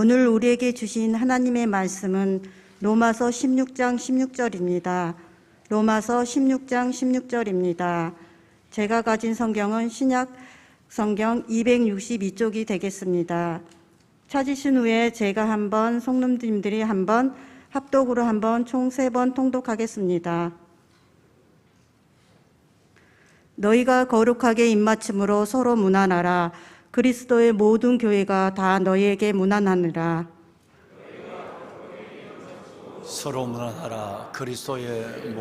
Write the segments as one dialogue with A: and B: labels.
A: 오늘 우리에게 주신 하나님의 말씀은 로마서 16장 16절입니다. 로마서 16장 16절입니다. 제가 가진 성경은 신약 성경 262쪽이 되겠습니다. 찾으신 후에 제가 한번, 성도님들이 한번, 합독으로 한번 총 3번 통독하겠습니다. 너희가 거룩하게 입맞춤으로 서로 문안하라. 그리스도의 모든 교회가 다 너희에게 문안하느라.
B: 서로 문안하라. 그리스도의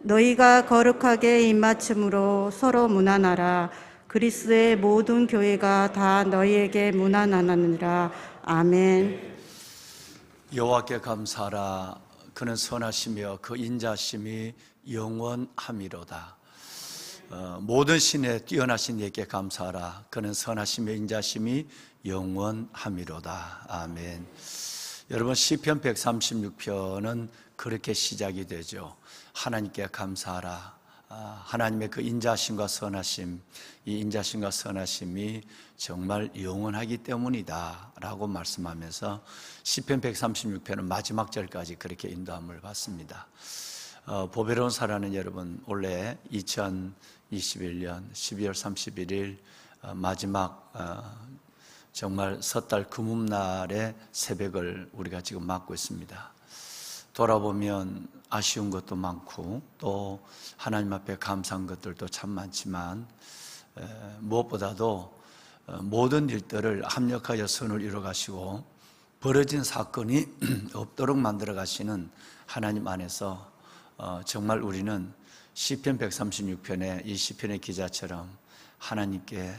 A: 너희가 거룩하게 입맞춤으로 서로 문안하라. 그리스도의 모든 교회가 다 너희에게 문안하느니라. 아멘.
B: 여호와께 감사하라. 그는 선하시며 그 인자심이 영원함이로다. 모든 신에 뛰어나신 이에게 감사하라. 그는 선하시며 인자심이 영원함이로다. 아멘. 여러분, 시편 136편은 그렇게 시작이 되죠. 하나님께 감사하라. 하나님의 그 인자심과 선하심, 이 인자심과 선하심이 정말 영원하기 때문이다 라고 말씀하면서 시편 136편은 마지막 절까지 그렇게 인도함을 받습니다. 보배로운 사랑하는 여러분, 올해 2021년 12월 31일 마지막 정말 섣달 금음날의 새벽을 우리가 지금 맞고 있습니다. 돌아보면 아쉬운 것도 많고 또 하나님 앞에 감사한 것들도 참 많지만 무엇보다도 모든 일들을 합력하여 선을 이루어 가시고 벌어진 사건이 없도록 만들어 가시는 하나님 안에서 정말 우리는 시편 136편의 이 시편의 기자처럼 하나님께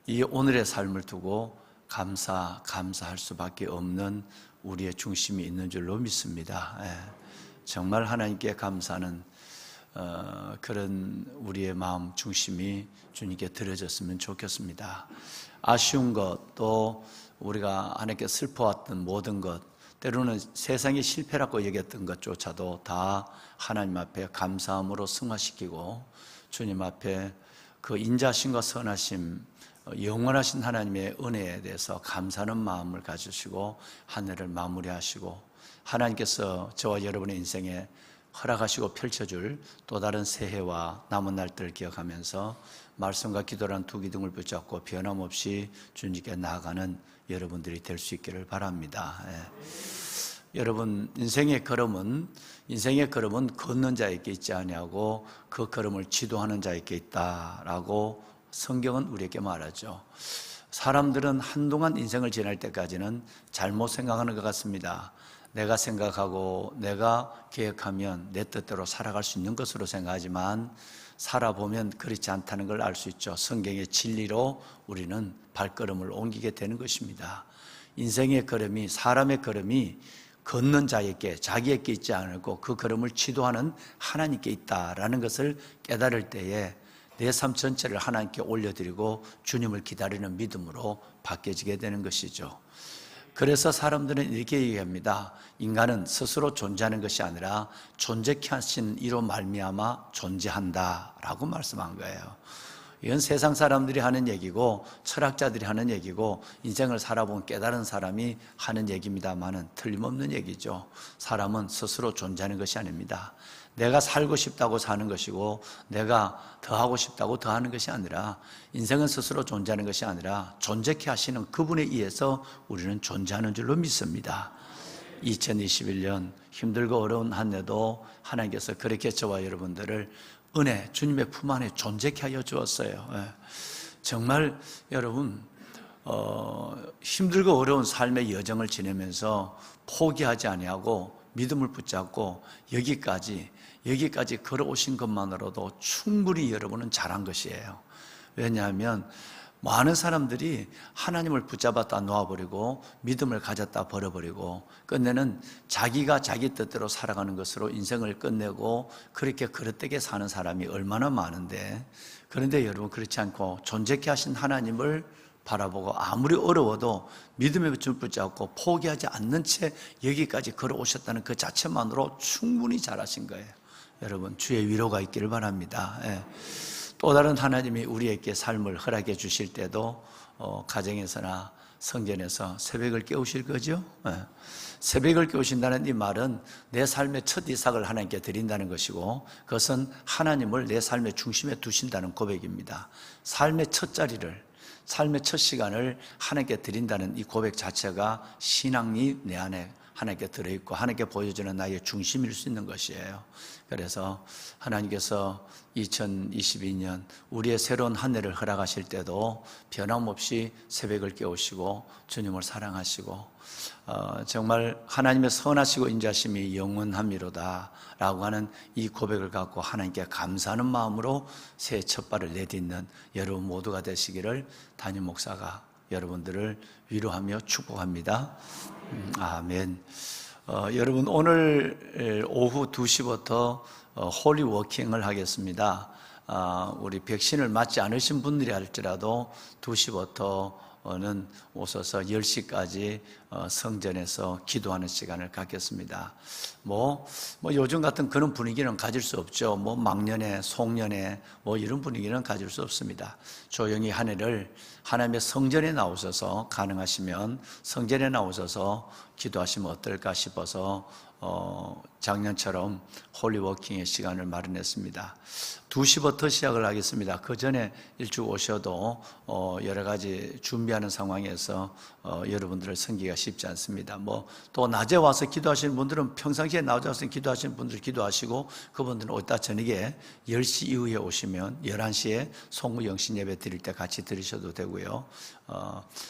B: 이 오늘의 삶을 두고 감사할 수밖에 없는 우리의 중심이 있는 줄로 믿습니다. 정말 하나님께 감사하는 그런 우리의 마음 중심이 주님께 드려졌으면 좋겠습니다. 아쉬운 것, 또 우리가 하나님께 슬퍼왔던 모든 것, 때로는 세상의 실패라고 여겼던 것조차도 다 하나님 앞에 감사함으로 승화시키고 주님 앞에 그 인자심과 선하심, 영원하신 하나님의 은혜에 대해서 감사하는 마음을 가지시고 한 해를 마무리하시고 하나님께서 저와 여러분의 인생에 허락하시고 펼쳐줄 또 다른 새해와 남은 날들을 기억하면서 말씀과 기도란 두 기둥을 붙잡고 변함없이 주님께 나아가는 여러분들이 될 수 있기를 바랍니다. 여러분, 인생의 걸음은 걷는 자에게 있지 아니하고 그 걸음을 지도하는 자에게 있다라고 성경은 우리에게 말하죠. 사람들은 한동안 인생을 지날 때까지는 잘못 생각하는 것 같습니다. 내가 생각하고 내가 계획하면 내 뜻대로 살아갈 수 있는 것으로 생각하지만 살아보면 그렇지 않다는 걸 알 수 있죠. 성경의 진리로 우리는 발걸음을 옮기게 되는 것입니다. 인생의 걸음이, 사람의 걸음이 걷는 자에게, 자기에게 있지 않고 그 걸음을 지도하는 하나님께 있다라는 것을 깨달을 때에 내 삶 전체를 하나님께 올려드리고 주님을 기다리는 믿음으로 바뀌어지게 되는 것이죠. 그래서 사람들은 이렇게 얘기합니다. 인간은 스스로 존재하는 것이 아니라 존재케 하신 이로 말미암아 존재한다라고 말씀한 거예요. 이건 세상 사람들이 하는 얘기고 철학자들이 하는 얘기고 인생을 살아본 깨달은 사람이 하는 얘기입니다만은 틀림없는 얘기죠. 사람은 스스로 존재하는 것이 아닙니다. 내가 살고 싶다고 사는 것이고 내가 더 하고 싶다고 더 하는 것이 아니라 인생은 스스로 존재하는 것이 아니라 존재케 하시는 그분에 의해서 우리는 존재하는 줄로 믿습니다. 2021년 힘들고 어려운 한 해도 하나님께서 그렇게 저와 여러분들을 은혜, 주님의 품 안에 존재케 하여 주었어요. 정말 여러분 힘들고 어려운 삶의 여정을 지내면서 포기하지 아니하고 믿음을 붙잡고 여기까지 걸어오신 것만으로도 충분히 여러분은 잘한 것이에요. 왜냐하면 많은 사람들이 하나님을 붙잡았다 놓아버리고 믿음을 가졌다 버려버리고 끝내는 자기가 자기 뜻대로 살아가는 것으로 인생을 끝내고 그렇게 그릇되게 사는 사람이 얼마나 많은데, 그런데 여러분 그렇지 않고 존재케 하신 하나님을 바라보고 아무리 어려워도 믿음의 빛을 붙잡고 포기하지 않는 채 여기까지 걸어오셨다는 그 자체만으로 충분히 잘하신 거예요. 여러분 주의 위로가 있기를 바랍니다. 또 다른 하나님이 우리에게 삶을 허락해 주실 때도 가정에서나 성전에서 새벽을 깨우실 거죠. 새벽을 깨우신다는 이 말은 내 삶의 첫 이삭을 하나님께 드린다는 것이고, 그것은 하나님을 내 삶의 중심에 두신다는 고백입니다. 삶의 첫 자리를, 삶의 첫 시간을 하나님께 드린다는 이 고백 자체가 신앙이 내 안에 하나님께 들어있고 하나님께 보여주는 나의 중심일 수 있는 것이에요. 그래서 하나님께서 2022년 우리의 새로운 한 해를 허락하실 때도 변함없이 새벽을 깨우시고 주님을 사랑하시고 정말 하나님의 선하시고 인자심이 영원함이로다 라고 하는 이 고백을 갖고 하나님께 감사하는 마음으로 새해 첫 발을 내딛는 여러분 모두가 되시기를 담임 목사가 여러분들을 위로하며 축복합니다. 아멘. 여러분 오늘 오후 2시부터 홀리 워킹을 하겠습니다. 우리 백신을 맞지 않으신 분들이 할지라도 2시부터는 오셔서 10시까지 성전에서 기도하는 시간을 갖겠습니다. 요즘 같은 그런 분위기는 가질 수 없죠. 막년에, 송년에, 이런 분위기는 가질 수 없습니다. 조용히 한 해를 하나님의 성전에 나오셔서 가능하시면 성전에 나오셔서 기도하시면 어떨까 싶어서 작년처럼 홀리워킹의 시간을 마련했습니다. 2시부터 시작을 하겠습니다. 그 전에 일찍 오셔도 여러 가지 준비하는 상황에서 여러분들을 섬기기가 쉽지 않습니다. 또 낮에 와서 기도하시는 분들은 평상시에 나와서 기도하시는 분들 기도하시고, 그분들은 이따 저녁에 10시 이후에 오시면 11시에 송구 영신 예배 드릴 때 같이 들으셔도 되고요.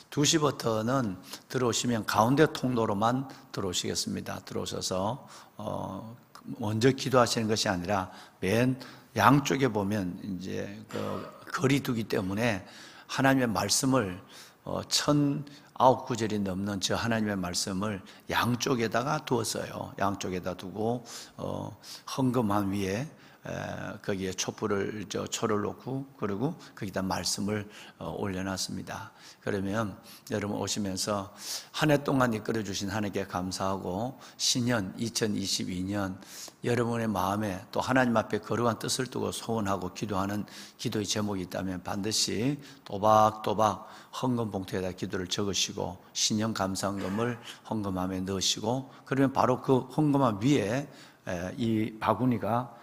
B: 2시부터는 들어오시면 가운데 통로로만 들어오시겠습니다. 들어오셔서 먼저 기도하시는 것이 아니라 맨 양쪽에 보면 이제 거리두기 때문에 하나님의 말씀을 1009절이 넘는 저 하나님의 말씀을 양쪽에다가 두었어요. 양쪽에다 두고 헌금함 위에 거기에 촛불을 초를 놓고, 그리고 거기다 말씀을 올려놨습니다. 그러면 여러분 오시면서 한 해 동안 이끌어 주신 하나님께 감사하고, 신년 2022년 여러분의 마음에 또 하나님 앞에 거룩한 뜻을 두고 소원하고 기도하는 기도의 제목이 있다면 반드시 또박또박 헌금 봉투에다 기도를 적으시고 신년 감사헌금을 헌금함에 넣으시고, 그러면 바로 그 헌금함 위에 이 바구니가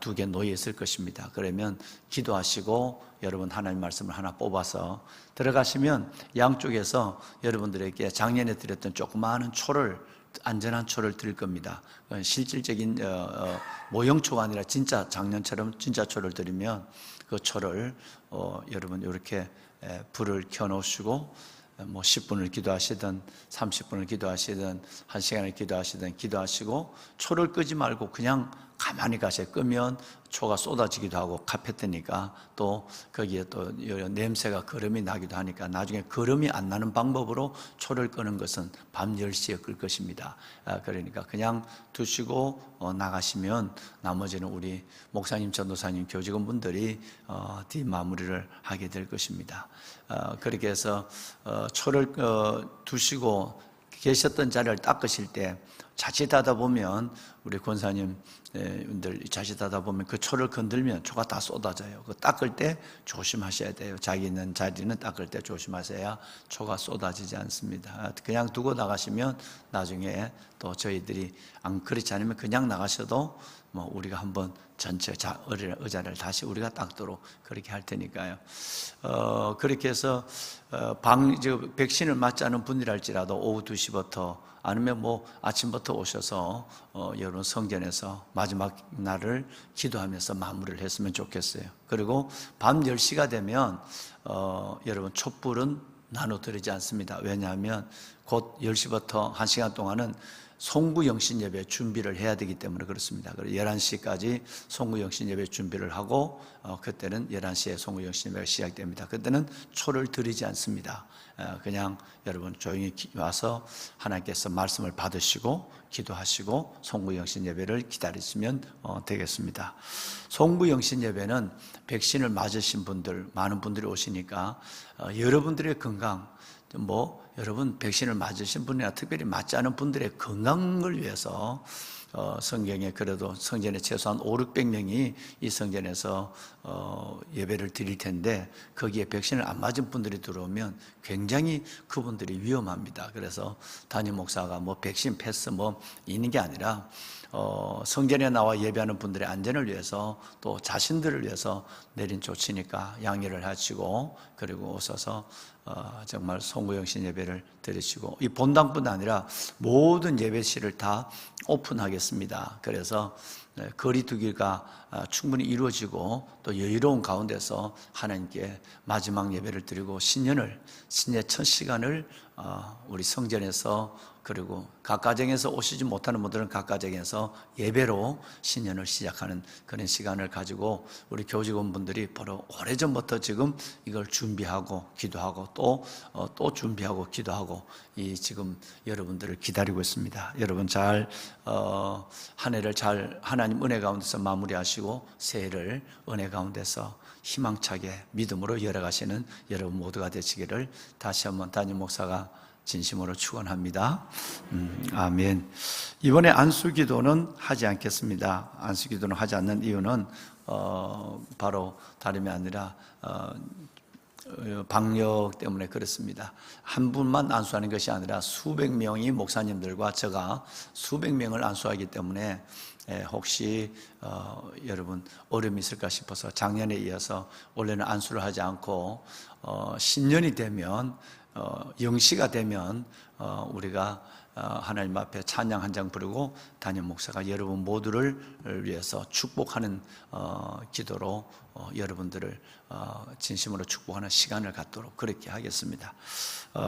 B: 2개 놓여 있을 것입니다. 그러면 기도하시고 여러분 하나님 말씀을 하나 뽑아서 들어가시면 양쪽에서 여러분들에게 작년에 드렸던 조그마한 초를, 안전한 초를 드릴 겁니다. 실질적인 모형초가 아니라 진짜 작년처럼 진짜 초를 드리면 그 초를 여러분 이렇게 불을 켜놓으시고 10분을 기도하시든 30분을 기도하시든 1시간을 기도하시든 기도하시고, 초를 끄지 말고 그냥 가만히 가세요. 끄면 초가 쏟아지기도 하고 카페트니까 또 거기에 또 냄새가 거름이 나기도 하니까 나중에 거름이 안 나는 방법으로 초를 끄는 것은 밤 10시에 끌 것입니다. 그러니까 그냥 두시고 나가시면 나머지는 우리 목사님, 전도사님, 교직원분들이 뒷마무리를 하게 될 것입니다. 그렇게 해서 초를 두시고 계셨던 자리를 닦으실 때 자칫하다 보면 우리 권사님들 자칫하다 보면 그 초를 건들면 초가 다 쏟아져요. 그 닦을 때 조심하셔야 돼요. 자기 있는 자리는 닦을 때 조심하셔야 초가 쏟아지지 않습니다. 그냥 두고 나가시면 나중에 또 저희들이 안 그렇지 않으면 그냥 나가셔도 우리가 한번 전체 의자를 다시 우리가 닦도록 그렇게 할 테니까요. 그렇게 해서 백신을 맞지 않은 분이랄지라도 오후 2시부터 아니면 아침부터 오셔서 여러분 성전에서 마지막 날을 기도하면서 마무리를 했으면 좋겠어요. 그리고 밤 10시가 되면 여러분 촛불은 나눠드리지 않습니다. 왜냐하면 곧 10시부터 1시간 동안은 송구 영신 예배 준비를 해야 되기 때문에 그렇습니다. 그래서 11시까지 송구 영신 예배 준비를 하고 그때는 11시에 송구 영신 예배가 시작됩니다. 그때는 초를 드리지 않습니다. 그냥 여러분 조용히 와서 하나님께서 말씀을 받으시고 기도하시고 송구 영신 예배를 기다리시면 되겠습니다. 송구 영신 예배는 백신을 맞으신 분들, 많은 분들이 오시니까 여러분들의 건강, 여러분 백신을 맞으신 분이나 특별히 맞지 않은 분들의 건강을 위해서 성경에 그래도 성전에 최소한 500~600명이 이 성전에서 예배를 드릴 텐데 거기에 백신을 안 맞은 분들이 들어오면 굉장히 그분들이 위험합니다. 그래서 담임 목사가 뭐 백신 패스 뭐 있는 게 아니라 성전에 나와 예배하는 분들의 안전을 위해서 또 자신들을 위해서 내린 조치니까 양해를 하시고 그리고 오셔서 정말 송구영신 예배를 드리시고 이 본당뿐 아니라 모든 예배실을 다 오픈하겠습니다. 그래서 거리두기가 충분히 이루어지고 또 여유로운 가운데서 하나님께 마지막 예배를 드리고 신년의 첫 시간을 우리 성전에서 그리고 각 가정에서 오시지 못하는 분들은 각 가정에서 예배로 신년을 시작하는 그런 시간을 가지고 우리 교직원분들이 바로 오래전부터 지금 이걸 준비하고 기도하고 또 준비하고 기도하고 이 지금 여러분들을 기다리고 있습니다. 여러분 잘 한 해를 잘 하나님 은혜 가운데서 마무리하시고 새해를 은혜 가운데서 희망차게 믿음으로 열어가시는 여러분 모두가 되시기를 다시 한번 담임 목사가 진심으로 축원합니다. 아멘. 이번에 안수기도는 하지 않겠습니다. 안수기도는 하지 않는 이유는 바로 다름이 아니라 방역 때문에 그렇습니다. 한 분만 안수하는 것이 아니라 수백 명이 목사님들과 제가 수백 명을 안수하기 때문에 혹시 여러분 어려움이 있을까 싶어서 작년에 이어서 원래는 안수를 하지 않고 신년이 되면 영시가 되면 우리가 하나님 앞에 찬양 한 장 부르고 담임 목사가 여러분 모두를 위해서 축복하는 기도로 여러분들을 진심으로 축복하는 시간을 갖도록 그렇게 하겠습니다.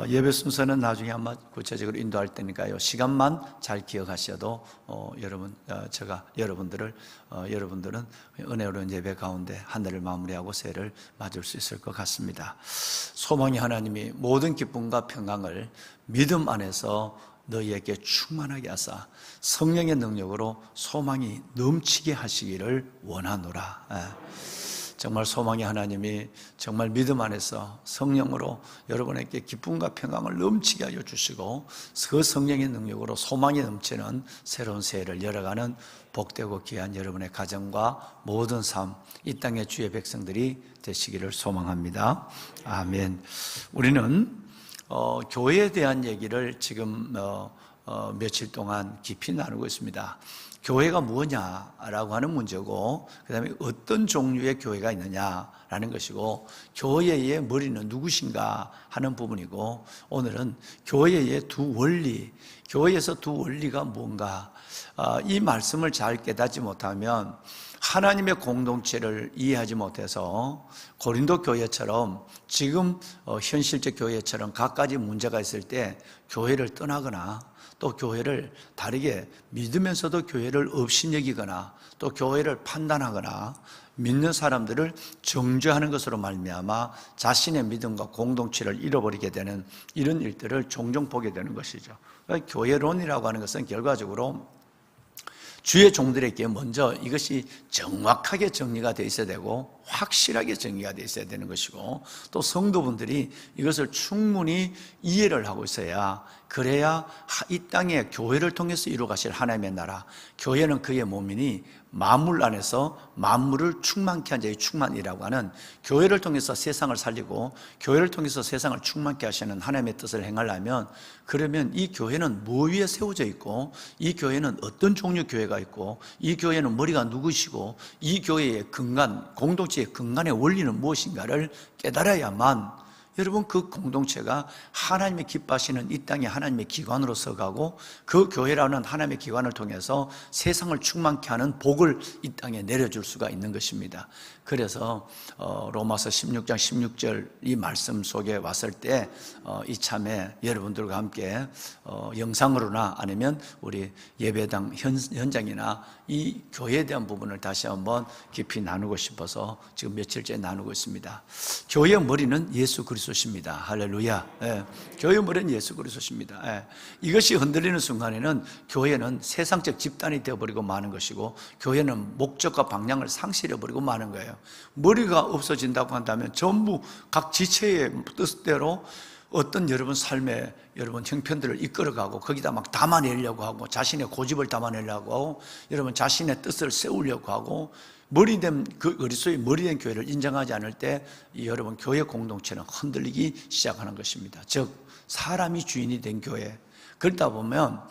B: 예배 순서는 나중에 아마 구체적으로 인도할 테니까요. 시간만 잘 기억하셔도 여러분 제가 여러분들은 은혜로운 예배 가운데 한 해를 마무리하고 새해를 맞을 수 있을 것 같습니다. 소망이 하나님이 모든 기쁨과 평강을 믿음 안에서 너희에게 충만하게 하사 성령의 능력으로 소망이 넘치게 하시기를 원하노라. 정말 소망의 하나님이 정말 믿음 안에서 성령으로 여러분에게 기쁨과 평강을 넘치게 하여 주시고 그 성령의 능력으로 소망이 넘치는 새로운 새해를 열어가는 복되고 귀한 여러분의 가정과 모든 삶, 이 땅의 주의 백성들이 되시기를 소망합니다. 아멘. 우리는 교회에 대한 얘기를 지금 며칠 동안 깊이 나누고 있습니다. 교회가 뭐냐라고 하는 문제고 그 다음에 어떤 종류의 교회가 있느냐라는 것이고 교회의 머리는 누구신가 하는 부분이고 오늘은 교회의 두 원리, 교회에서 두 원리가 뭔가 이 말씀을 잘 깨닫지 못하면 하나님의 공동체를 이해하지 못해서 고린도 교회처럼 지금 현실적 교회처럼 갖가지 문제가 있을 때 교회를 떠나거나 또 교회를 다르게 믿으면서도 교회를 업신여기거나 또 교회를 판단하거나 믿는 사람들을 정죄하는 것으로 말미암아 자신의 믿음과 공동체를 잃어버리게 되는 이런 일들을 종종 보게 되는 것이죠. 교회론이라고 하는 것은 결과적으로 주의 종들에게 먼저 이것이 정확하게 정리가 되어 있어야 되고 확실하게 정리가 되어 있어야 되는 것이고 또 성도분들이 이것을 충분히 이해를 하고 있어야 그래야 이 땅에 교회를 통해서 이루어가실 하나님의 나라, 교회는 그의 몸이니 만물 안에서 만물을 충만케 한 자의 충만이라고 하는 교회를 통해서 세상을 살리고 교회를 통해서 세상을 충만케 하시는 하나님의 뜻을 행하려면 그러면 이 교회는 뭐 위에 세워져 있고 이 교회는 어떤 종류 교회가 있고 이 교회는 머리가 누구시고 이 교회의 근간, 공동체의 근간의 원리는 무엇인가를 깨달아야만 여러분 그 공동체가 하나님의 기뻐하시는 이 땅에 하나님의 기관으로 서가고 그 교회라는 하나님의 기관을 통해서 세상을 충만케 하는 복을 이 땅에 내려줄 수가 있는 것입니다. 그래서 로마서 16장 16절 이 말씀 속에 왔을 때 이참에 여러분들과 함께 영상으로나 아니면 우리 예배당 현장이나 이 교회에 대한 부분을 다시 한번 깊이 나누고 싶어서 지금 며칠째 나누고 있습니다. 교회의 머리는 예수 그리스도십니다. 할렐루야. 예. 교회의 머리는 예수 그리스도십니다. 예. 이것이 흔들리는 순간에는 교회는 세상적 집단이 되어버리고 마는 것이고 교회는 목적과 방향을 상실해버리고 마는 거예요. 머리가 없어진다고 한다면 전부 각 지체의 뜻대로 어떤 여러분 삶의 여러분 형편들을 이끌어가고 거기다 막 담아내려고 하고 자신의 고집을 담아내려고 하고 여러분 자신의 뜻을 세우려고 하고 머리된 그 그리스도의 머리된 교회를 인정하지 않을 때 이 여러분 교회 공동체는 흔들리기 시작하는 것입니다. 즉 사람이 주인이 된 교회. 그러다 보면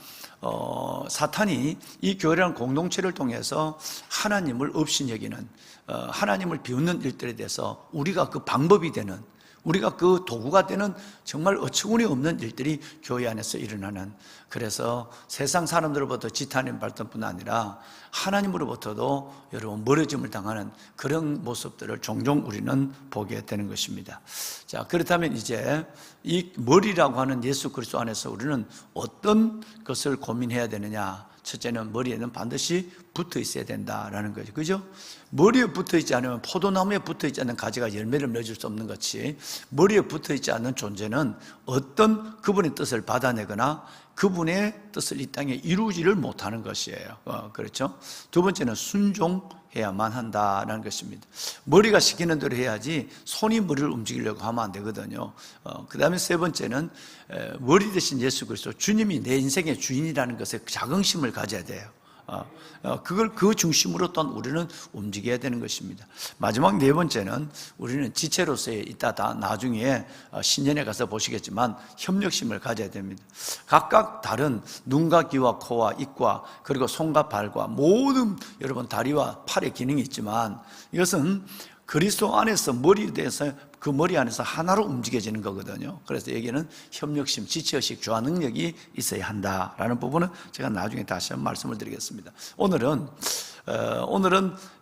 B: 사탄이 이 교회라는 공동체를 통해서 하나님을 없이 여기는 하나님을 비웃는 일들에 대해서 우리가 그 방법이 되는 우리가 그 도구가 되는 정말 어처구니 없는 일들이 교회 안에서 일어나는 그래서 세상 사람들로부터 지탄을 받을 뿐 아니라 하나님으로부터도 여러분 멀어짐을 당하는 그런 모습들을 종종 우리는 보게 되는 것입니다. 자, 그렇다면 이제 이 머리라고 하는 예수 그리스도 안에서 우리는 어떤 것을 고민해야 되느냐? 첫째는 머리에는 반드시 붙어 있어야 된다라는 거죠. 그죠? 머리에 붙어 있지 않으면 포도나무에 붙어 있지 않는 가지가 열매를 맺을 수 없는 것이 머리에 붙어 있지 않는 존재는 어떤 그분의 뜻을 받아내거나 그분의 뜻을 이 땅에 이루지를 못하는 것이에요. 그렇죠? 두 번째는 순종해야만 한다는 것입니다. 머리가 시키는 대로 해야지 손이 머리를 움직이려고 하면 안 되거든요. 그 다음에 세 번째는 머리 대신 예수 그리스도 주님이 내 인생의 주인이라는 것에 자긍심을 가져야 돼요. 그걸 그 중심으로 또한 우리는 움직여야 되는 것입니다. 마지막 네 번째는 우리는 지체로서의 이따 다 나중에 신년에 가서 보시겠지만 협력심을 가져야 됩니다. 각각 다른 눈과 귀와 코와 입과 그리고 손과 발과 모든 여러분 다리와 팔의 기능이 있지만 이것은 그리스도 안에서 머리에 대해서 그 머리 안에서 하나로 움직여지는 거거든요. 그래서 여기는 협력심, 지체의식, 조화 능력이 있어야 한다라는 부분은 제가 나중에 다시 한번 말씀을 드리겠습니다. 오늘은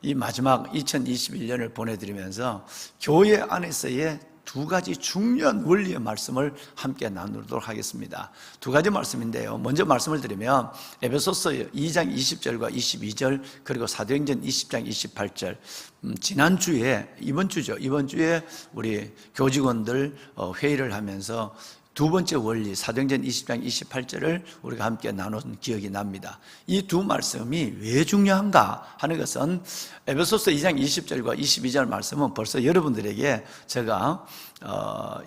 B: 이 마지막 2021년을 보내드리면서 교회 안에서의 두 가지 중요한 원리의 말씀을 함께 나누도록 하겠습니다. 두 가지 말씀인데요. 먼저 말씀을 드리면 에베소서 2장 20절과 22절 그리고 사도행전 20장 28절 지난주에 이번 주에 우리 교직원들 회의를 하면서 두 번째 원리 사도행전 20장 28절을 우리가 함께 나눈 기억이 납니다. 이 두 말씀이 왜 중요한가 하는 것은 에베소서 2장 20절과 22절 말씀은 벌써 여러분들에게 제가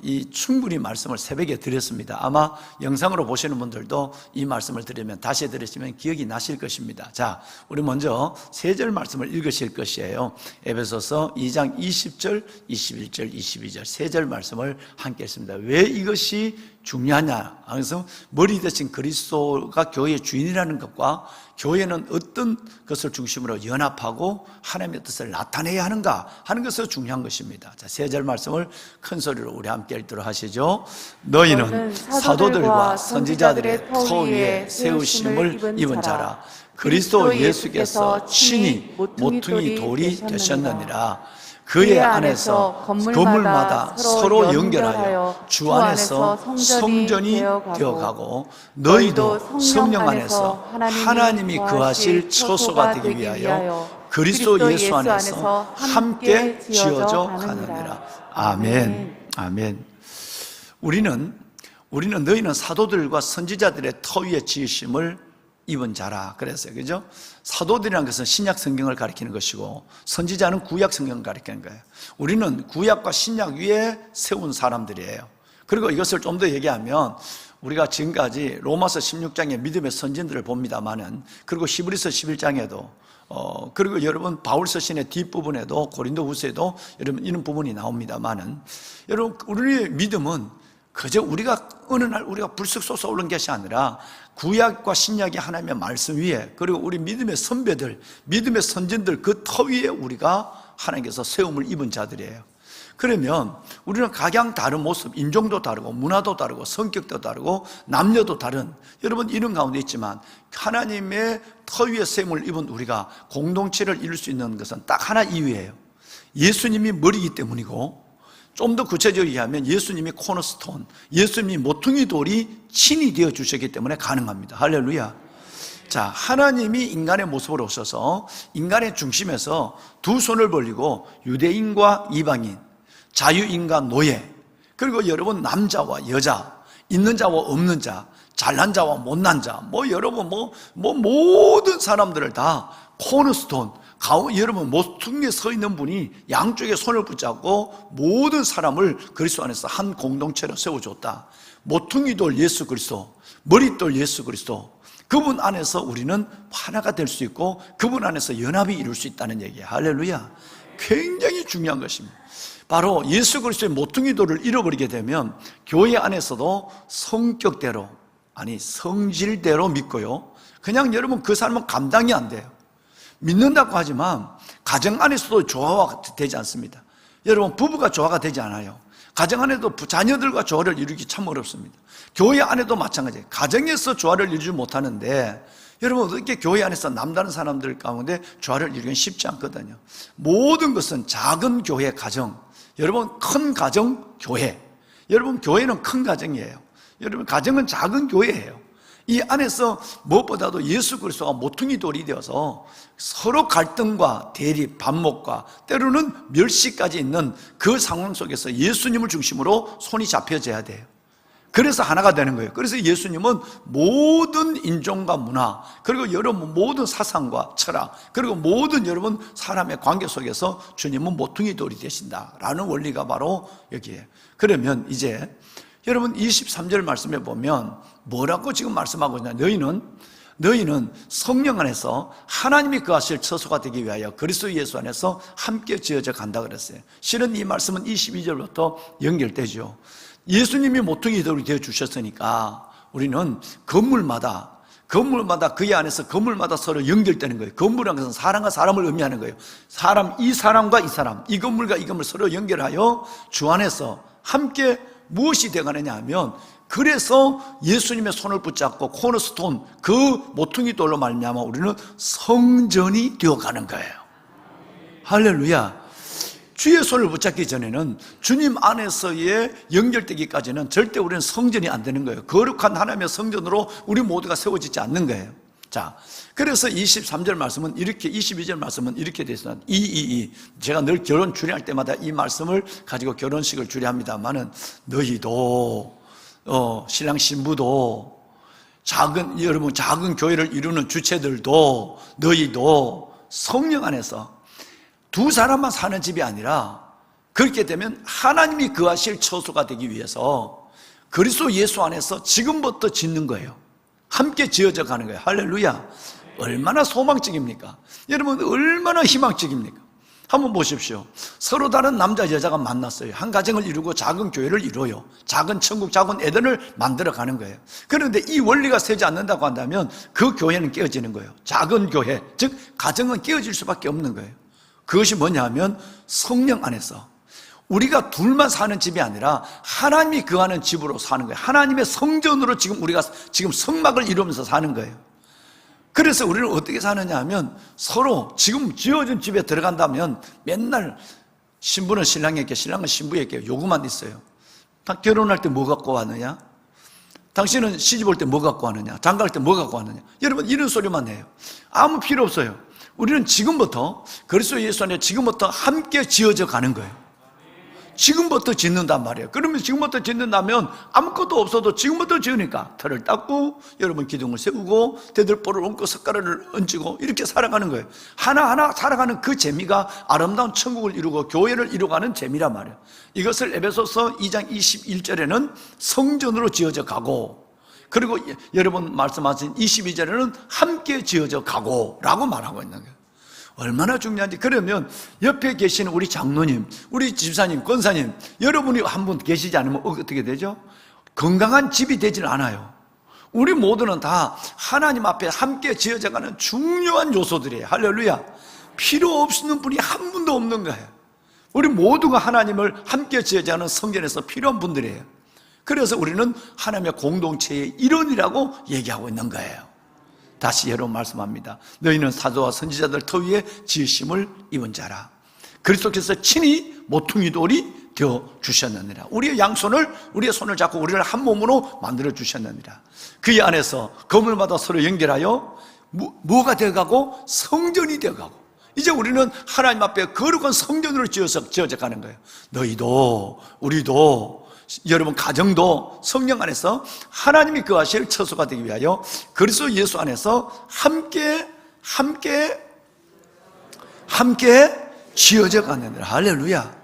B: 이 충분히 말씀을 새벽에 드렸습니다. 아마 영상으로 보시는 분들도 이 말씀을 들으면 다시 들으시면 기억이 나실 것입니다. 자, 우리 먼저 세 절 말씀을 읽으실 것이에요. 에베소서 2장 20절, 21절, 22절 세 절 말씀을 함께 했습니다. 왜 이것이 중요하냐? 그래서 머리 대신 그리스도가 교회의 주인이라는 것과 교회는 어떤 것을 중심으로 연합하고 하나님의 뜻을 나타내야 하는가 하는 것이 중요한 것입니다. 자, 세 절 말씀을 큰 소리로 우리 함께 읽도록 하시죠. 너희는 사도들과 선지자들의 터 위에 세우심을 입은 자라. 그리스도 예수께서 친히 모퉁이 돌이 되셨느니라. 그의 안에서 건물마다 서로 연결하여 주 안에서 성전이 되어가고 너희도 성령 안에서 하나님이 거하실 처소가 되기 위하여 그리스도 예수 안에서 함께 지어져 가느니라. 아멘. 아멘. 우리는 너희는 사도들과 선지자들의 터 위에 지으심을 입은 자라 그랬어요. 그죠? 사도들이라는 것은 신약 성경을 가리키는 것이고 선지자는 구약 성경을 가리키는 거예요. 우리는 구약과 신약 위에 세운 사람들이에요. 그리고 이것을 좀 더 얘기하면 우리가 지금까지 로마서 16장의 믿음의 선진들을 봅니다만은 그리고 히브리서 11장에도 그리고 여러분 바울서신의 뒷부분에도 고린도후서에도 여러분 이런 부분이 나옵니다만은 여러분 우리의 믿음은 그저 우리가 어느 날 우리가 불쑥 솟아오른 것이 아니라 구약과 신약의 하나님의 말씀 위에 그리고 우리 믿음의 선배들, 믿음의 선진들 그 터 위에 우리가 하나님께서 세움을 입은 자들이에요. 그러면 우리는 각양 다른 모습, 인종도 다르고 문화도 다르고 성격도 다르고 남녀도 다른 여러분 이런 가운데 있지만 하나님의 터 위에 세움을 입은 우리가 공동체를 이룰 수 있는 것은 딱 하나 이유예요. 예수님이 머리이기 때문이고 좀 더 구체적으로 얘기하면 예수님이 코너스톤, 예수님이 모퉁이 돌이 친히 되어 주셨기 때문에 가능합니다. 할렐루야. 자, 하나님이 인간의 모습으로 오셔서 인간의 중심에서 두 손을 벌리고 유대인과 이방인, 자유인과 노예, 그리고 여러분 남자와 여자, 있는 자와 없는 자, 잘난 자와 못난 자, 여러분 모든 사람들을 다 코너스톤, 여러분 모퉁이에 서 있는 분이 양쪽에 손을 붙잡고 모든 사람을 그리스도 안에서 한 공동체로 세워줬다. 모퉁이돌 예수 그리스도, 머릿돌 예수 그리스도, 그분 안에서 우리는 하나가 될 수 있고 그분 안에서 연합이 이룰 수 있다는 얘기예요. 할렐루야. 굉장히 중요한 것입니다. 바로 예수 그리스도의 모퉁이돌을 잃어버리게 되면 교회 안에서도 성격대로, 아니 성질대로 믿고요, 그냥 여러분 그 사람은 감당이 안 돼요. 믿는다고 하지만 가정 안에서도 조화가 되지 않습니다. 여러분 부부가 조화가 되지 않아요. 가정 안에도 자녀들과 조화를 이루기 참 어렵습니다. 교회 안에도 마찬가지예요. 가정에서 조화를 이루지 못하는데 여러분 어떻게 교회 안에서 남다른 사람들 가운데 조화를 이루기는 쉽지 않거든요. 모든 것은 작은 교회 가정, 여러분 큰 가정 교회, 여러분 교회는 큰 가정이에요. 여러분 가정은 작은 교회예요. 이 안에서 무엇보다도 예수 그리스도가 모퉁이 돌이 되어서 서로 갈등과 대립, 반목과 때로는 멸시까지 있는 그 상황 속에서 예수님을 중심으로 손이 잡혀져야 돼요. 그래서 하나가 되는 거예요. 그래서 예수님은 모든 인종과 문화, 그리고 여러분 모든 사상과 철학, 그리고 모든 여러분 사람의 관계 속에서 주님은 모퉁이 돌이 되신다라는 원리가 바로 여기에요. 그러면 이제 여러분 23절 말씀에 보면 뭐라고 지금 말씀하고 있냐? 너희는 성령 안에서 하나님이 거하실 처소가 되기 위하여 그리스도 예수 안에서 함께 지어져 간다 그랬어요. 실은 이 말씀은 22절부터 연결되죠. 예수님이 모퉁이 돌이 되어 주셨으니까 우리는 건물마다 그의 안에서 건물마다 서로 연결되는 거예요. 건물이라는 것은 사람과 사람을 의미하는 거예요. 이 사람과 이 사람, 이 건물과 이 건물 서로 연결하여 주 안에서 함께 무엇이 되어가느냐 하면, 그래서 예수님의 손을 붙잡고 코너스톤 그 모퉁이 돌로 말미암아 우리는 성전이 되어가는 거예요. 할렐루야. 주의 손을 붙잡기 전에는, 주님 안에서의 연결되기까지는 절대 우리는 성전이 안 되는 거예요. 거룩한 하나님의 성전으로 우리 모두가 세워지지 않는 거예요. 자, 그래서 23절 말씀은 이렇게, 22절 말씀은 이렇게 되어 있습니다. 제가 늘 결혼 주례할 때마다 이 말씀을 가지고 결혼식을 주례합니다만은, 너희도 신랑 신부도 여러분 작은 교회를 이루는 주체들도 너희도 성령 안에서 두 사람만 사는 집이 아니라, 그렇게 되면 하나님이 거하실 처소가 되기 위해서 그리스도 예수 안에서 지금부터 짓는 거예요. 함께 지어져 가는 거예요. 할렐루야. 얼마나 소망적입니까? 여러분 얼마나 희망적입니까? 한번 보십시오. 서로 다른 남자 여자가 만났어요. 한 가정을 이루고 작은 교회를 이루어요. 작은 천국, 작은 에덴을 만들어 가는 거예요. 그런데 이 원리가 세지 않는다고 한다면 그 교회는 깨어지는 거예요. 작은 교회, 즉 가정은 깨어질 수밖에 없는 거예요. 그것이 뭐냐 하면 성령 안에서 우리가 둘만 사는 집이 아니라 하나님이 거하는 집으로 사는 거예요. 하나님의 성전으로 지금 우리가 지금 성막을 이루면서 사는 거예요. 그래서 우리는 어떻게 사느냐 하면, 서로 지금 지어진 집에 들어간다면 맨날 신부는 신랑에게, 신랑은 신부에게 요구만 있어요. 결혼할 때 뭐 갖고 왔느냐? 당신은 시집 올 때 뭐 갖고 왔느냐? 장가갈 때 뭐 갖고 왔느냐? 여러분 이런 소리만 해요. 아무 필요 없어요. 우리는 지금부터 그리스도 예수 안에 지금부터 함께 지어져 가는 거예요. 지금부터 짓는단 말이에요. 그러면 지금부터 짓는다면 아무것도 없어도 지금부터 지으니까 털을 닦고 여러분 기둥을 세우고 대들보를 얹고 숟가락을 얹고 이렇게 살아가는 거예요. 하나하나 살아가는 그 재미가 아름다운 천국을 이루고 교회를 이루어가는 재미란 말이에요. 이것을 에베소서 2장 21절에는 성전으로 지어져 가고, 그리고 여러분 말씀하신 22절에는 함께 지어져 가고 라고 말하고 있는 거예요. 얼마나 중요한지. 그러면 옆에 계시는 우리 장로님, 우리 집사님, 권사님, 여러분이 한 분 계시지 않으면 어떻게 되죠? 건강한 집이 되지는 않아요. 우리 모두는 다 하나님 앞에 함께 지어져가는 중요한 요소들이에요. 할렐루야. 필요 없는 분이 한 분도 없는 거예요. 우리 모두가 하나님을 함께 지어져가는 성전에서 필요한 분들이에요. 그래서 우리는 하나님의 공동체의 일원이라고 얘기하고 있는 거예요. 다시 여러분 말씀합니다. 너희는 사도와 선지자들 터 위에 지으심을 입은 자라. 그리스도께서 친히 모퉁이 돌이 되어 주셨느니라. 우리의 양손을, 우리의 손을 잡고 우리를 한 몸으로 만들어 주셨느니라. 그 안에서 건물마다 서로 연결하여 뭐가 되어가고? 성전이 되어가고. 이제 우리는 하나님 앞에 거룩한 성전으로 지어져 가는 거예요. 너희도, 우리도, 여러분 가정도 성령 안에서 하나님이 거하실 처소가 되기 위하여 그리스도 예수 안에서 함께 함께 지어져 갔느니라. 할렐루야.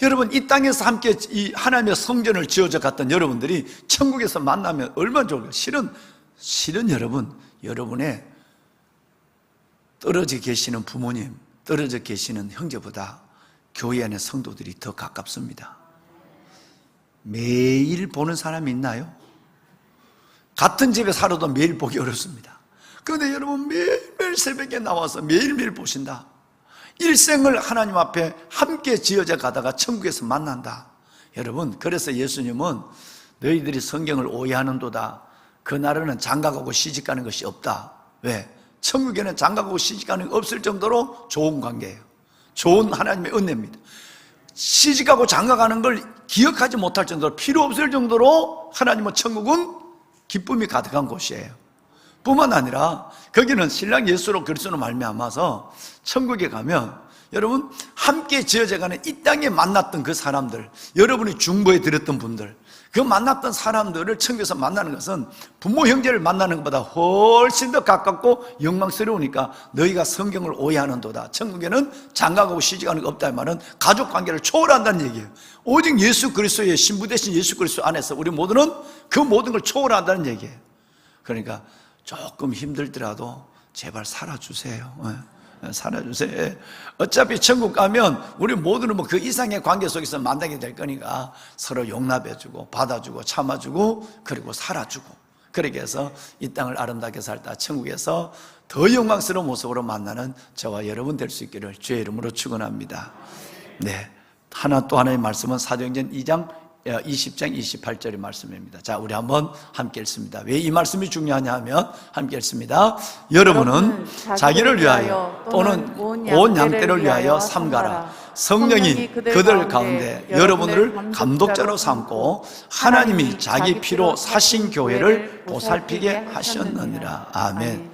B: 여러분, 이 땅에서 함께 이 하나님의 성전을 지어져 갔던 여러분들이 천국에서 만나면 얼마나 좋을까요? 실은 여러분, 여러분의 떨어져 계시는 부모님, 떨어져 계시는 형제보다 교회 안의 성도들이 더 가깝습니다. 매일 보는 사람이 있나요? 같은 집에 살아도 매일 보기 어렵습니다. 그런데 여러분, 매일매일 새벽에 나와서 매일매일 보신다. 일생을 하나님 앞에 함께 지어져 가다가 천국에서 만난다. 여러분, 그래서 예수님은 너희들이 성경을 오해하는도다. 그 나라는 장가가고 시집가는 것이 없다. 왜? 천국에는 장가가고 시집가는 게 없을 정도로 좋은 관계예요. 좋은 하나님의 은혜입니다. 시집가고 장가가는 걸 기억하지 못할 정도로, 필요 없을 정도로 하나님은 천국은 기쁨이 가득한 곳이에요. 뿐만 아니라 거기는 신랑 예수로 그리스도로 말미암아서 천국에 가면 여러분, 함께 지어져가는 이 땅에 만났던 그 사람들, 여러분이 중보에 드렸던 분들, 그 만났던 사람들을 천국에서 만나는 것은 부모 형제를 만나는 것보다 훨씬 더 가깝고 영광스러우니까 너희가 성경을 오해하는도다. 천국에는 장가가고 시집가는 게 없다는 말은 가족 관계를 초월한다는 얘기예요. 오직 예수 그리스도의 신부 되신 예수 그리스도 안에서 우리 모두는 그 모든 걸 초월한다는 얘기예요. 그러니까 조금 힘들더라도 제발 살아주세요. 살아주세요. 어차피 천국 가면 우리 모두는 뭐 그 이상의 관계 속에서 만나게 될 거니까 서로 용납해주고 받아주고 참아주고 그리고 살아주고, 그렇게 해서 이 땅을 아름답게 살다 천국에서 더 영광스러운 모습으로 만나는 저와 여러분 될 수 있기를 주의 이름으로 축원합니다. 네, 하나 또 하나의 말씀은 사도행전 2장 20장 28절의 말씀입니다. 자, 우리 한번 함께 읽습니다. 왜 이 말씀이 중요하냐 하면 함께 읽습니다. 여러분은 자기를 위하여 또는 온 양떼를 위하여 삼가라. 성령이 그들 가운데 여러분을 감독자로 삼고 하나님이 자기 피로 사신 교회를 보살피게 하셨느니라. 아멘.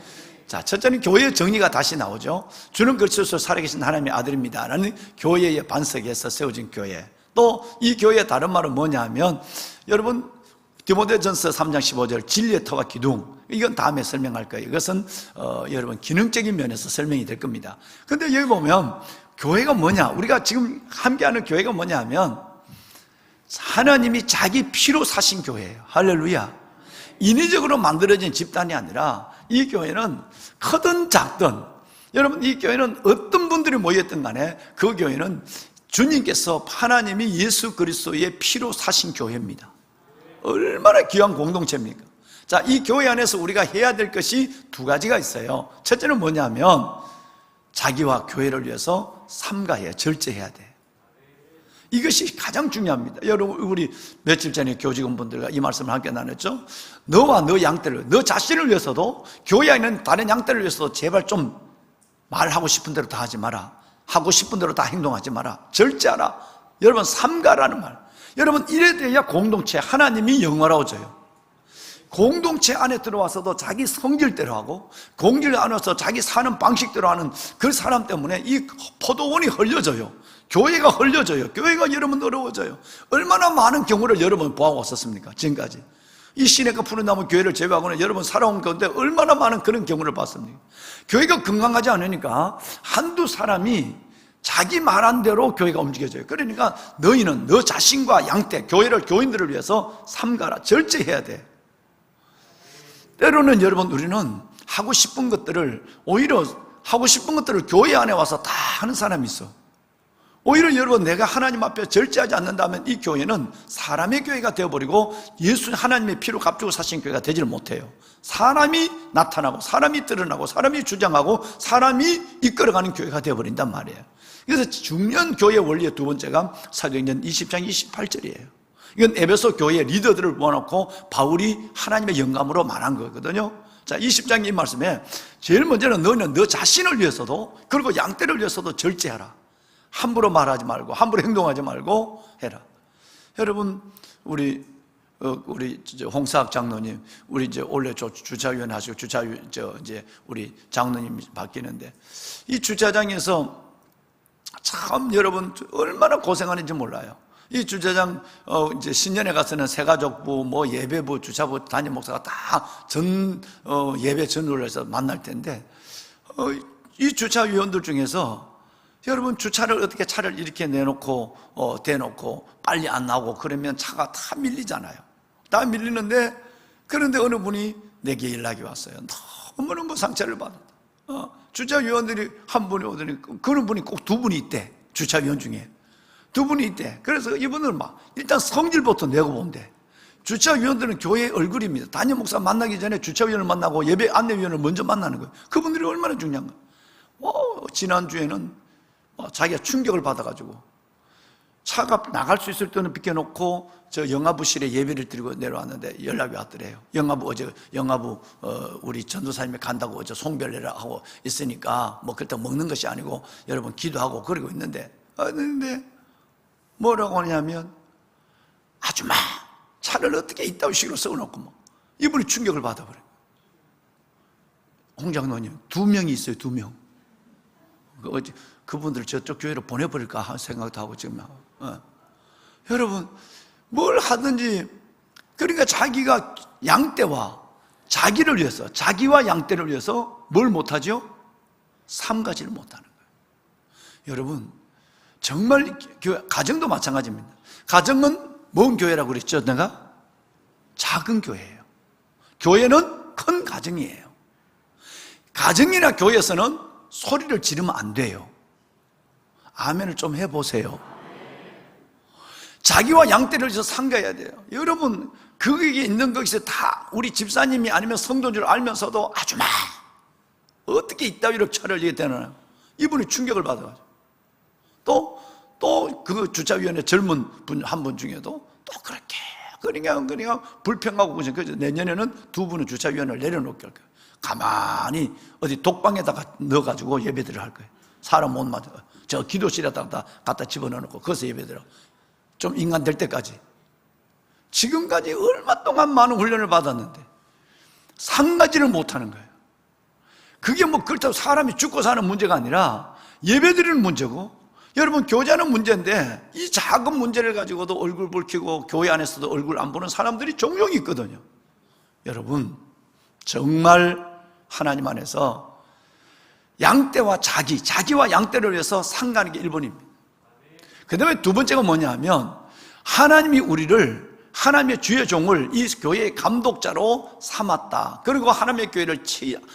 B: 자, 첫째는 교회의 정의가 다시 나오죠. 주는 그리스도로 살아계신 하나님의 아들입니다 라는 교회의 반석에서 세워진 교회. 또 이 교회의 다른 말은 뭐냐 하면, 여러분 디모데전서 3장 15절 진리의 터와 기둥, 이건 다음에 설명할 거예요. 이것은 여러분 기능적인 면에서 설명이 될 겁니다. 그런데 여기 보면 교회가 뭐냐, 우리가 지금 함께하는 교회가 뭐냐 하면 하나님이 자기 피로 사신 교회예요. 할렐루야. 인위적으로 만들어진 집단이 아니라 이 교회는 크든 작든, 여러분 이 교회는 어떤 분들이 모였든 간에 그 교회는 주님께서 하나님이 예수 그리스도의 피로 사신 교회입니다. 얼마나 귀한 공동체입니까? 자, 이 교회 안에서 우리가 해야 될 것이 두 가지가 있어요. 첫째는 뭐냐면 자기와 교회를 위해서 삼가해야, 절제해야 돼. 이것이 가장 중요합니다. 여러분, 우리 며칠 전에 교직원분들과 이 말씀을 함께 나눴죠. 너와 너 양떼를, 너 자신을 위해서도, 교회 안에 있는 다른 양떼를 위해서도 제발 좀 말하고 싶은 대로 다 하지 마라. 하고 싶은 대로 다 행동하지 마라. 절제하라. 여러분, 삼가라는 말. 여러분, 이래 돼야 공동체 하나님이 영화로워져요. 공동체 안에 들어와서도 자기 성질대로 하고 공질 안에서 자기 사는 방식대로 하는 그 사람 때문에 이 포도원이 흘려져요. 교회가 흘려져요. 교회가 여러분 어려워져요. 얼마나 많은 경우를 여러분 보아왔었습니까? 지금까지 이 시내가 푸른 나무 교회를 제외하고는 여러분 살아온 가운데 얼마나 많은 그런 경우를 봤습니까? 교회가 건강하지 않으니까 한두 사람이 자기 말한 대로 교회가 움직여져요. 그러니까 너희는 너 자신과 양떼, 교회를, 교인들을 위해서 삼가라. 절제해야 돼. 때로는 여러분 우리는 하고 싶은 것들을, 오히려 하고 싶은 것들을 교회 안에 와서 다 하는 사람이 있어. 오히려 여러분, 내가 하나님 앞에 절제하지 않는다면 이 교회는 사람의 교회가 되어버리고 예수 하나님의 피로 값주고 사신 교회가 되지를 못해요. 사람이 나타나고 사람이 드러나고 사람이 주장하고 사람이 이끌어가는 교회가 되어버린단 말이에요. 그래서 중요한 교회의 원리의 두 번째가 사도행전 20장 28절이에요 이건 에베소 교회의 리더들을 모아놓고 바울이 하나님의 영감으로 말한 거거든요. 자, 20장 이 말씀에 제일 먼저는 너는 너 자신을 위해서도 그리고 양떼를 위해서도 절제하라. 함부로 말하지 말고 함부로 행동하지 말고 해라. 여러분, 우리 홍사학 장로님, 우리 이제 원래 주차위원 하시고 이제 우리 장로님이 바뀌는데 이 주차장에서 참 여러분 얼마나 고생하는지 몰라요. 이 주차장 이제 신년에 가서는 새가족부, 뭐 예배부, 주차부 담임 목사가 다 예배 전후를 해서 만날 텐데 이 주차위원들 중에서 여러분 주차를 어떻게 차를 이렇게 내놓고 대놓고 빨리 안 나오고 그러면 차가 다 밀리잖아요. 다 밀리는데 그런데 어느 분이 내게 연락이 왔어요. 너무너무 상처를 받았다. 주차위원들이 한 분이 오더니 그런 분이 꼭 두 분이 있대. 주차위원 중에 두 분이 있대. 그래서 이분은 막 일단 성질부터 내고 본대. 주차위원들은 교회의 얼굴입니다. 담임 목사 만나기 전에 주차위원을 만나고 예배 안내위원을 먼저 만나는 거예요. 그분들이 얼마나 중요한 거예요. 지난주에는 자기가 충격을 받아가지고 차가 나갈 수 있을 때는 비켜놓고 저 영화부실에 예배를 드리고 내려왔는데 연락이 왔더래요. 영화부 우리 전도사님이 간다고 어제 송별회를 하고 있으니까 뭐 그때 먹는 것이 아니고 여러분 기도하고 그러고 있는데 뭐라고 하냐면 아줌마 차를 어떻게 이따위 식으로 써놓고 뭐 이분이 충격을 받아버려요. 홍 장로님 2명이 있어요. 2명. 그분들 저쪽 교회로 보내버릴까 하는 생각도 하고 지금 여러분 뭘 하든지 그러니까 자기가 양떼와 자기를 위해서 자기와 양떼를 위해서 뭘 못하죠? 삼가지를 못하는 거예요. 여러분 정말 가정도 마찬가지입니다. 가정은 뭔 교회라고 그랬죠? 내가? 작은 교회예요. 교회는 큰 가정이에요. 가정이나 교회에서는 소리를 지르면 안 돼요. 아멘을 좀 해보세요. 자기와 양떼를 위해서 상가해야 돼요. 여러분 거기에 있는 것이 다 우리 집사님이 아니면 성도인 줄 알면서도 아줌마 어떻게 이따위로 차를 얘기하나요? 이분이 충격을 받아가지고 또 그 주차위원회 젊은 분 한 분 중에도 또 그렇게 그러니까 불평하고 그래서 내년에는 2분은 주차위원회를 내려놓게 할 거예요. 가만히 어디 독방에다가 넣어가지고 예배들을 할 거예요. 사람 못 맞아. 저 기도실에다가 갖다 집어넣어놓고 거기서 예배드려. 좀 인간 될 때까지. 지금까지 얼마 동안 많은 훈련을 받았는데 상가지를 못하는 거예요. 그게 뭐 그렇다고 사람이 죽고 사는 문제가 아니라 예배드리는 문제고 여러분 교제하는 문제인데 이 작은 문제를 가지고도 얼굴 붉히고 교회 안에서도 얼굴 안 보는 사람들이 종종 있거든요. 여러분 정말 하나님 안에서 양떼와 자기와 양떼를 위해서 상가하는 게 1번입니다. 그 다음에 2번째가 뭐냐 하면 하나님이 우리를 하나님의 주의 종을 이 교회의 감독자로 삼았다. 그리고 하나님의 교회를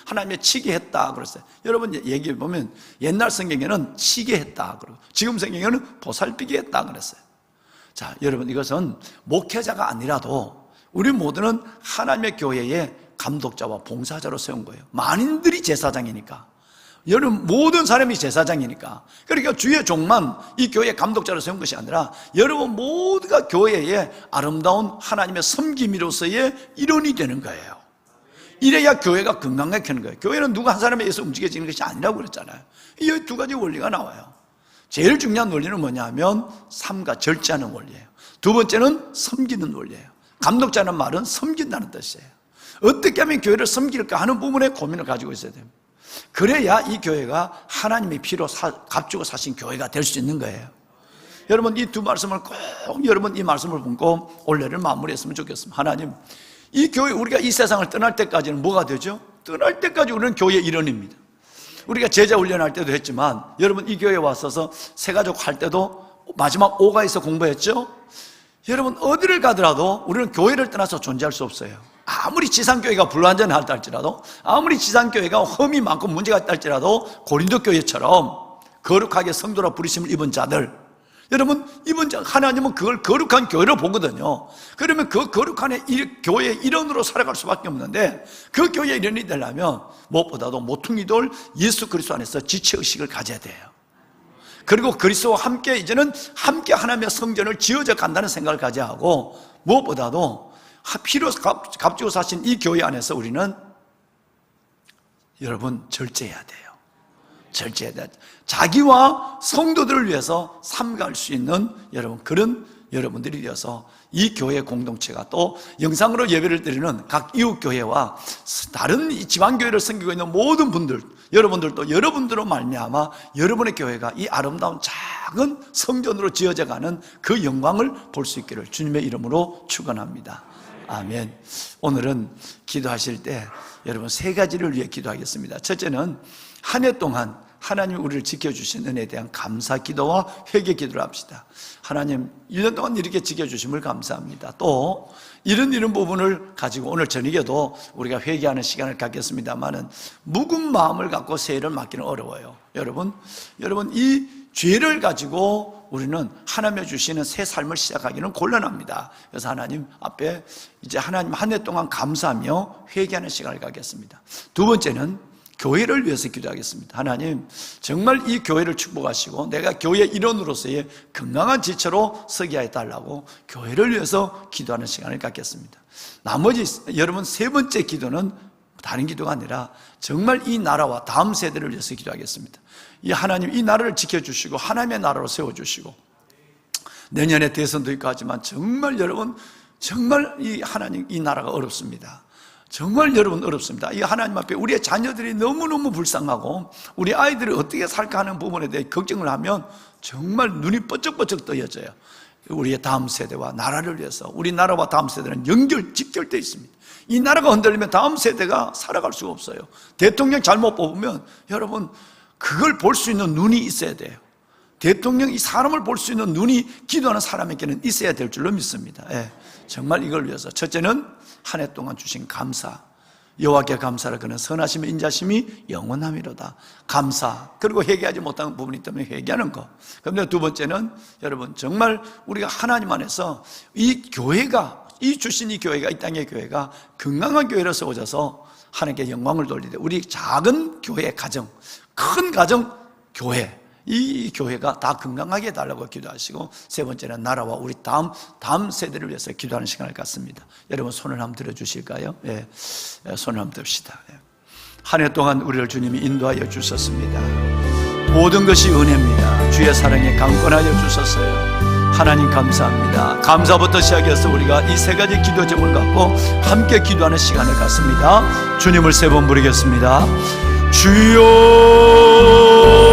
B: 하나님의 치게 했다 그랬어요. 여러분 얘기해 보면 옛날 성경에는 치게 했다 그러고 지금 성경에는 보살피게 했다 그랬어요. 자, 여러분 이것은 목회자가 아니라도 우리 모두는 하나님의 교회의 감독자와 봉사자로 세운 거예요. 만인들이 제사장이니까. 여러분 모든 사람이 제사장이니까. 그러니까 주의 종만 이 교회의 감독자로 세운 것이 아니라 여러분 모두가 교회의 아름다운 하나님의 섬김이로서의 일원이 되는 거예요. 이래야 교회가 건강하게 하는 거예요. 교회는 누구 한 사람에 의해서 움직여지는 것이 아니라고 그랬잖아요. 이 2가지 원리가 나와요. 제일 중요한 원리는 뭐냐면 삼가 절제하는 원리예요. 2번째는 섬기는 원리예요. 감독자는 말은 섬긴다는 뜻이에요. 어떻게 하면 교회를 섬길까 하는 부분에 고민을 가지고 있어야 됩니다. 그래야 이 교회가 하나님의 피로 값주고 사신 교회가 될 수 있는 거예요. 여러분 이 2 말씀을 꼭 여러분 이 말씀을 보고 올해를 마무리했으면 좋겠습니다. 하나님 이 교회 우리가 이 세상을 떠날 때까지는 뭐가 되죠? 떠날 때까지 우리는 교회의 일원입니다. 우리가 제자 훈련할 때도 했지만 여러분 이 교회에 왔어서 새가족 할 때도 마지막 5가에서 공부했죠? 여러분 어디를 가더라도 우리는 교회를 떠나서 존재할 수 없어요. 아무리 지상교회가 불완전하다 할지라도 아무리 지상교회가 흠이 많고 문제가 있다 할지라도 고린도 교회처럼 거룩하게 성도라 부르심을 입은 자들 여러분 입은 자 하나님은 그걸 거룩한 교회로 보거든요. 그러면 그 거룩한 교회의 일원으로 살아갈 수밖에 없는데 그 교회의 일원이 되려면 무엇보다도 모퉁이돌 예수 그리스도 안에서 지체의식을 가져야 돼요. 그리고 그리스도와 함께 이제는 함께 하나님의 성전을 지어져 간다는 생각을 가져야 하고 무엇보다도 피로 값주고 사신 이 교회 안에서 우리는 여러분 절제해야 돼요. 절제해야 돼요. 자기와 성도들을 위해서 삼가할 수 있는 여러분 그런 여러분들이 되어서 이 교회 공동체가 또 영상으로 예배를 드리는 각 이웃교회와 다른 지방교회를 섬기고 있는 모든 분들 여러분들도 여러분들로 말미암아 여러분의 교회가 이 아름다운 작은 성전으로 지어져가는 그 영광을 볼 수 있기를 주님의 이름으로 축원합니다. 아멘. 오늘은 기도하실 때 여러분 3가지를 위해 기도하겠습니다. 첫째는 한 해 동안 하나님 우리를 지켜주신 은혜에 대한 감사 기도와 회개 기도를 합시다. 하나님 1년 동안 이렇게 지켜주심을 감사합니다. 또 이런 부분을 가지고 오늘 저녁에도 우리가 회개하는 시간을 갖겠습니다만은 묵은 마음을 갖고 새해를 맞기는 어려워요. 여러분 이 죄를 가지고 우리는 하나님이 주시는 새 삶을 시작하기는 곤란합니다. 그래서 하나님 앞에 이제 하나님 한 해 동안 감사하며 회개하는 시간을 갖겠습니다. 두 번째는 교회를 위해서 기도하겠습니다. 하나님 정말 이 교회를 축복하시고 내가 교회 일원으로서의 건강한 지체로 서게 해달라고 교회를 위해서 기도하는 시간을 갖겠습니다. 나머지 여러분 세 번째 기도는 다른 기도가 아니라 정말 이 나라와 다음 세대를 위해서 기도하겠습니다. 이 하나님 이 나라를 지켜주시고 하나님의 나라로 세워주시고 내년에 대선도 있고 하지만 정말 여러분 정말 이 하나님 이 나라가 어렵습니다. 정말 여러분 어렵습니다. 이 하나님 앞에 우리의 자녀들이 너무너무 불쌍하고 우리 아이들이 어떻게 살까 하는 부분에 대해 걱정을 하면 정말 눈이 번쩍번쩍 떠여져요. 우리의 다음 세대와 나라를 위해서 우리 나라와 다음 세대는 직결되어 있습니다. 이 나라가 흔들리면 다음 세대가 살아갈 수가 없어요. 대통령 잘못 뽑으면 여러분 그걸 볼 수 있는 눈이 있어야 돼요. 대통령 이 사람을 볼 수 있는 눈이 기도하는 사람에게는 있어야 될 줄로 믿습니다. 정말 이걸 위해서 첫째는 한 해 동안 주신 감사, 여호와께 감사를 그는 선하심의 인자심이 영원함이로다. 감사, 그리고 회개하지 못한 부분이 있다면 회개하는 것. 그런데 두 번째는 여러분 정말 우리가 하나님 안에서 이 교회가 이 주신 이 교회가 이 땅의 교회가 건강한 교회로 세워져서 하나님께 영광을 돌리되 우리 작은 교회 가정, 큰 가정 교회 이 교회가 다 건강하게 해달라고 기도하시고 세 번째는 나라와 우리 다음 세대를 위해서 기도하는 시간을 갖습니다. 여러분 손을 한번 들어주실까요? 손을 한번 듭시다. 한 해 동안 우리를 주님이 인도하여 주셨습니다. 모든 것이 은혜입니다. 주의 사랑에 강권하여 주셨어요. 하나님 감사합니다. 감사부터 시작해서 우리가 이 세 가지 기도 제목을 갖고 함께 기도하는 시간을 갖습니다. 주님을 세 번 부르겠습니다. 주여